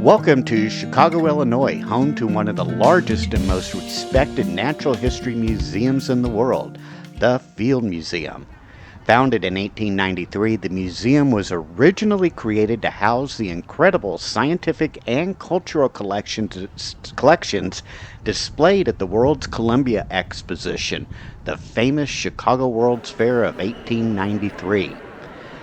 Welcome to Chicago, Illinois, home to one of the largest and most respected natural history museums in the world, the Field Museum. Founded in 1893, the museum was originally created to house the incredible scientific and cultural collections displayed at the World's Columbia Exposition, the famous Chicago World's Fair of 1893.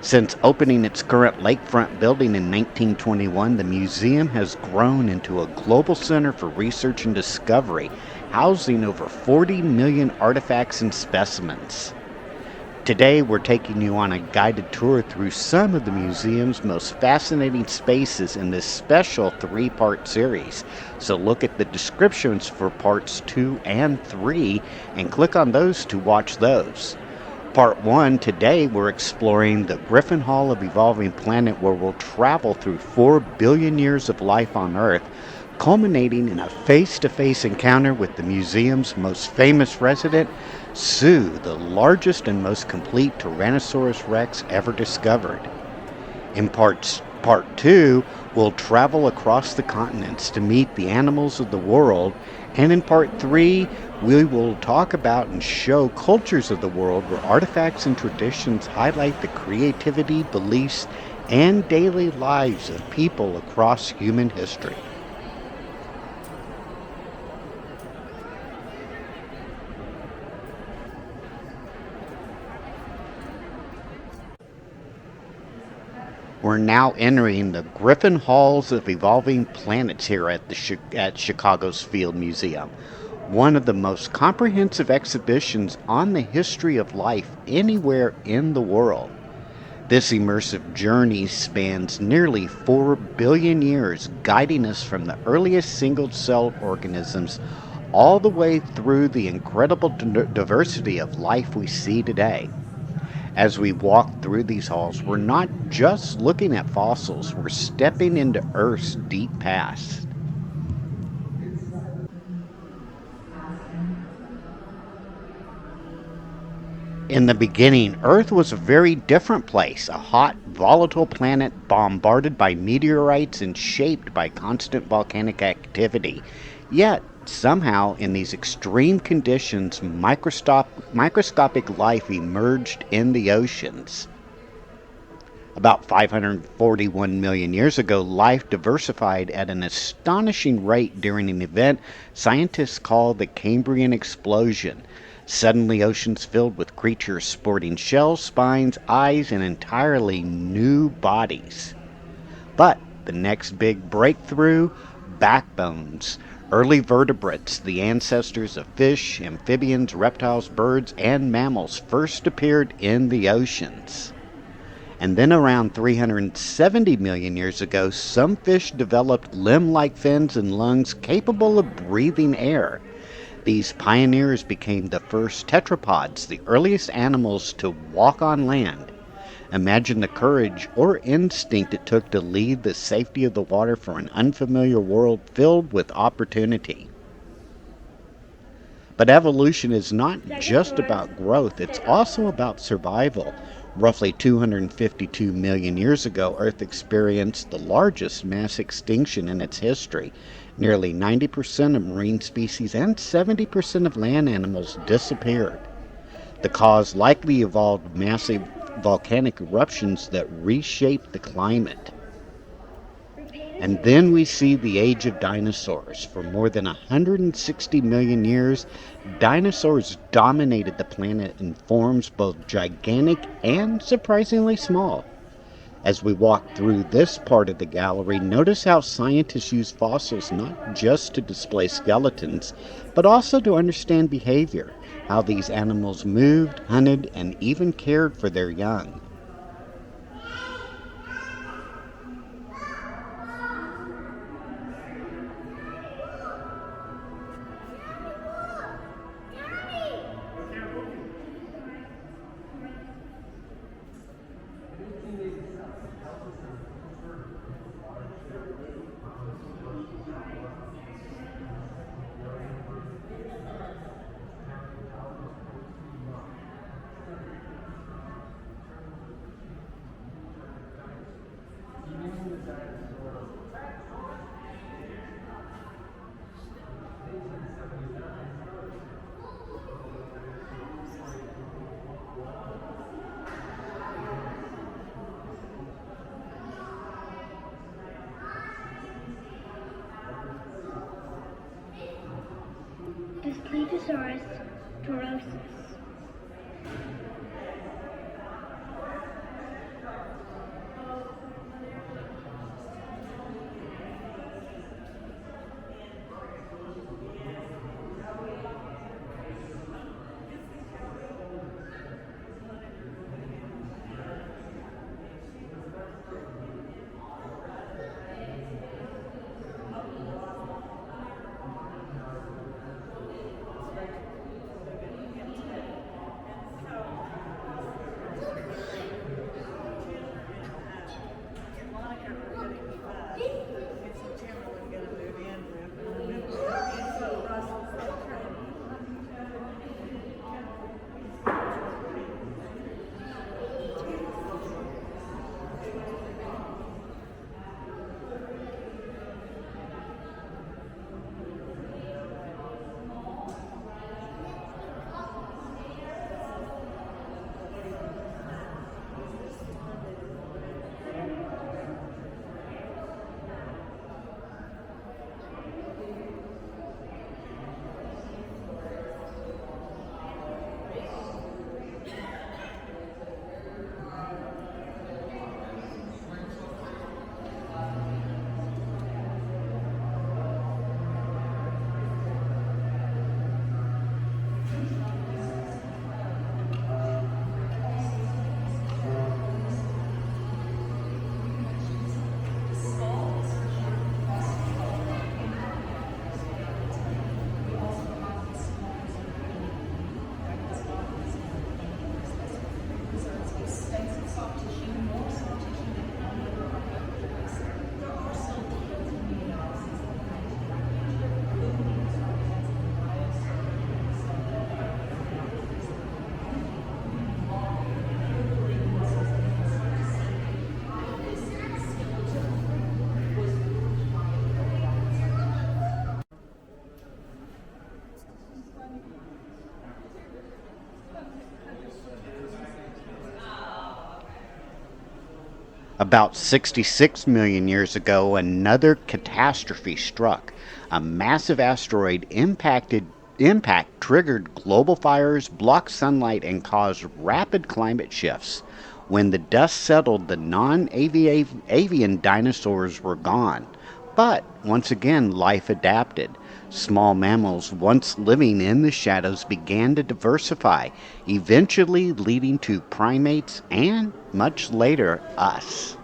Since opening its current lakefront building in 1921, the museum has grown into a global center for research and discovery, housing over 40 million artifacts and specimens. Today, we're taking you on a guided tour through some of the museum's most fascinating spaces in this special three-part series. So look at the descriptions for parts 2 and 3 and click on those to watch those. Part 1, today we're exploring the Griffin Hall of Evolving Planet, where we'll travel through 4 billion years of life on Earth, culminating in a face-to-face encounter with the museum's most famous resident, Sue, the largest and most complete Tyrannosaurus rex ever discovered. In Part 2, we'll travel across the continents to meet the animals of the world, and in Part 3, we will talk about and show cultures of the world where artifacts and traditions highlight the creativity, beliefs, and daily lives of people across human history. We're now entering the Griffin Halls of Evolving Planets here at Chicago's Field Museum, one of the most comprehensive exhibitions on the history of life anywhere in the world. This immersive journey spans nearly 4 billion years, guiding us from the earliest single-celled organisms all the way through the incredible diversity of life we see today. As we walk through these halls, we're not just looking at fossils, we're stepping into Earth's deep past. In the beginning, Earth was a very different place, a hot, volatile planet bombarded by meteorites and shaped by constant volcanic activity. Yet, somehow, in these extreme conditions, microscopic life emerged in the oceans. About 541 million years ago, life diversified at an astonishing rate during an event scientists call the Cambrian explosion. Suddenly, oceans filled with creatures sporting shells, spines, eyes, and entirely new bodies. But the next big breakthrough, backbones. Early vertebrates, the ancestors of fish, amphibians, reptiles, birds, and mammals, first appeared in the oceans. And then around 370 million years ago, some fish developed limb-like fins and lungs capable of breathing air. These pioneers became the first tetrapods, the earliest animals to walk on land. Imagine the courage or instinct it took to leave the safety of the water for an unfamiliar world filled with opportunity. But evolution is not just about growth, it's also about survival. Roughly 252 million years ago, Earth experienced the largest mass extinction in its history. Nearly 90% of marine species and 70% of land animals disappeared. The cause likely involved massive volcanic eruptions that reshaped the climate. And then we see the Age of Dinosaurs. For more than 160 million years, dinosaurs dominated the planet in forms both gigantic and surprisingly small. As we walk through this part of the gallery, notice how scientists use fossils not just to display skeletons, but also to understand behavior, how these animals moved, hunted, and even cared for their young. Tyrannosaurus torosus. About 66 million years ago, another catastrophe struck. A massive asteroid impact triggered global fires, blocked sunlight, and caused rapid climate shifts. When the dust settled, the non-avian dinosaurs were gone. But once again, life adapted. Small mammals, once living in the shadows, began to diversify, eventually leading to primates and, much later, us.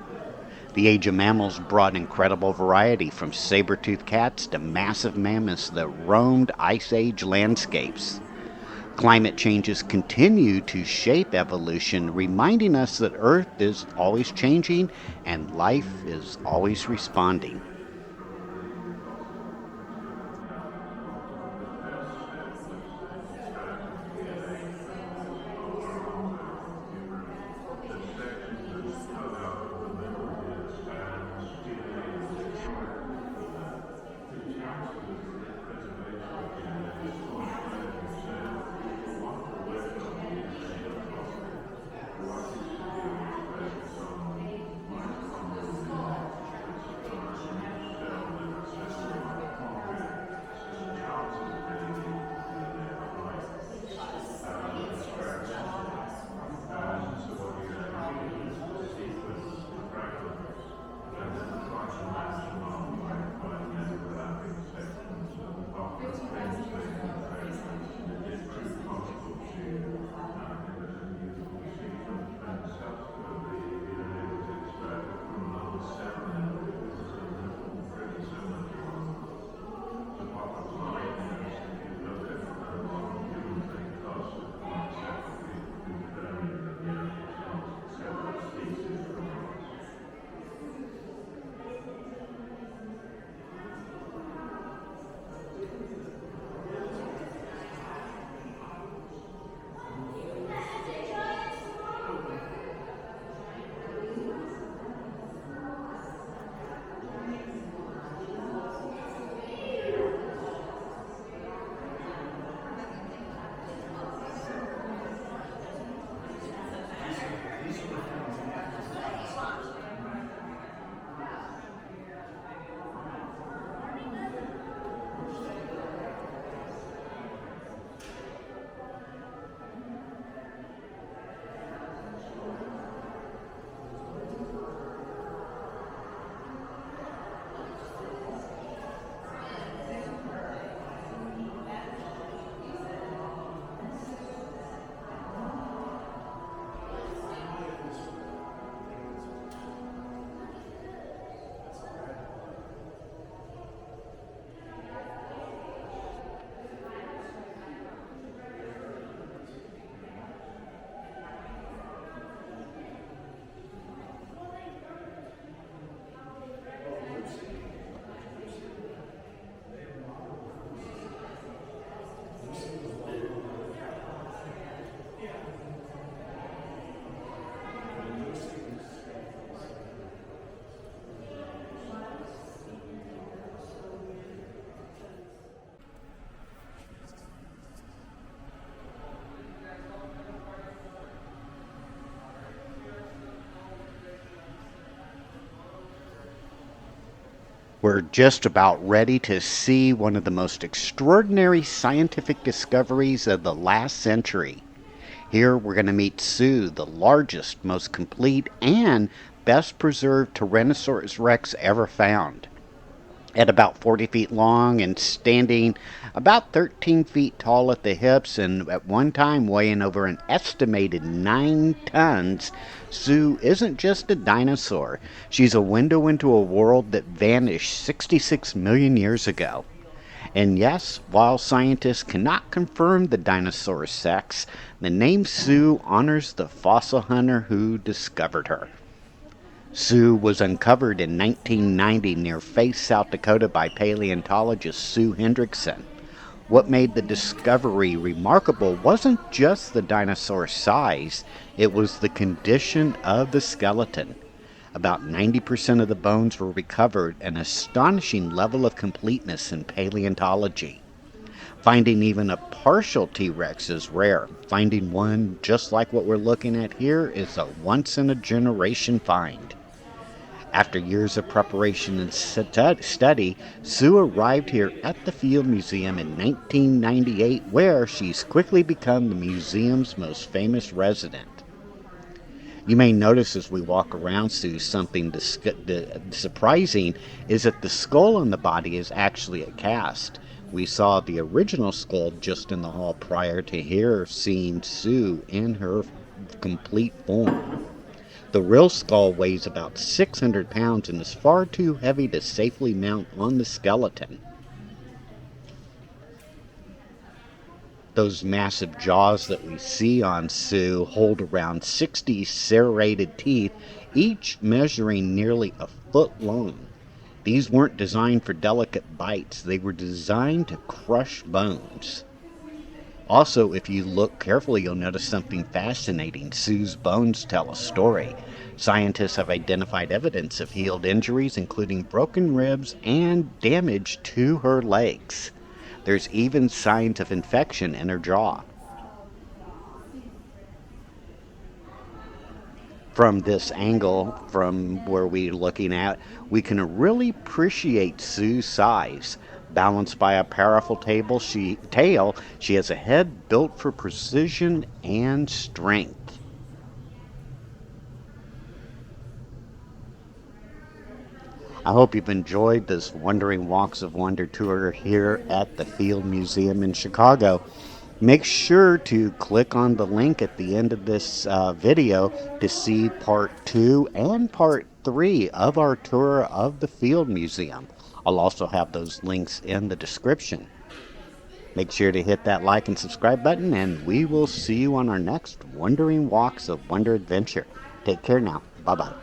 The age of mammals brought incredible variety, from saber-toothed cats to massive mammoths that roamed ice age landscapes. Climate changes continue to shape evolution, reminding us that Earth is always changing and life is always responding. We're just about ready to see one of the most extraordinary scientific discoveries of the last century. Here we're going to meet Sue, the largest, most complete, and best preserved Tyrannosaurus rex ever found. At about 40 feet long and standing about 13 feet tall at the hips and at one time weighing over an estimated 9 tons, Sue isn't just a dinosaur. She's a window into a world that vanished 66 million years ago. And yes, while scientists cannot confirm the dinosaur's sex, the name Sue honors the fossil hunter who discovered her. Sue was uncovered in 1990 near Faith, South Dakota by paleontologist Sue Hendrickson. What made the discovery remarkable wasn't just the dinosaur's size, it was the condition of the skeleton. About 90% of the bones were recovered, an astonishing level of completeness in paleontology. Finding even a partial T-Rex is rare. Finding one just like what we're looking at here is a once-in-a-generation find. After years of preparation and study, Sue arrived here at the Field Museum in 1998, where she's quickly become the museum's most famous resident. You may notice as we walk around Sue something surprising is that the skull on the body is actually a cast. We saw the original skull just in the hall prior to here seeing Sue in her complete form. The real skull weighs about 600 pounds and is far too heavy to safely mount on the skeleton. Those massive jaws that we see on Sue hold around 60 serrated teeth, each measuring nearly a foot long. These weren't designed for delicate bites, they were designed to crush bones. Also, if you look carefully, you'll notice something fascinating. Sue's bones tell a story. Scientists have identified evidence of healed injuries, including broken ribs and damage to her legs. There's even signs of infection in her jaw. From this angle, from where we're looking at, we can really appreciate Sue's size. Balanced by a powerful tail, she has a head built for precision and strength. I hope you've enjoyed this Wandering Walks of Wonder tour here at the Field Museum in Chicago. Make sure to click on the link at the end of this video to see part 2 and part 3 of our tour of the Field Museum. I'll also have those links in the description. Make sure to hit that like and subscribe button, and we will see you on our next Wandering Walks of Wonder adventure. Take care now. Bye-bye.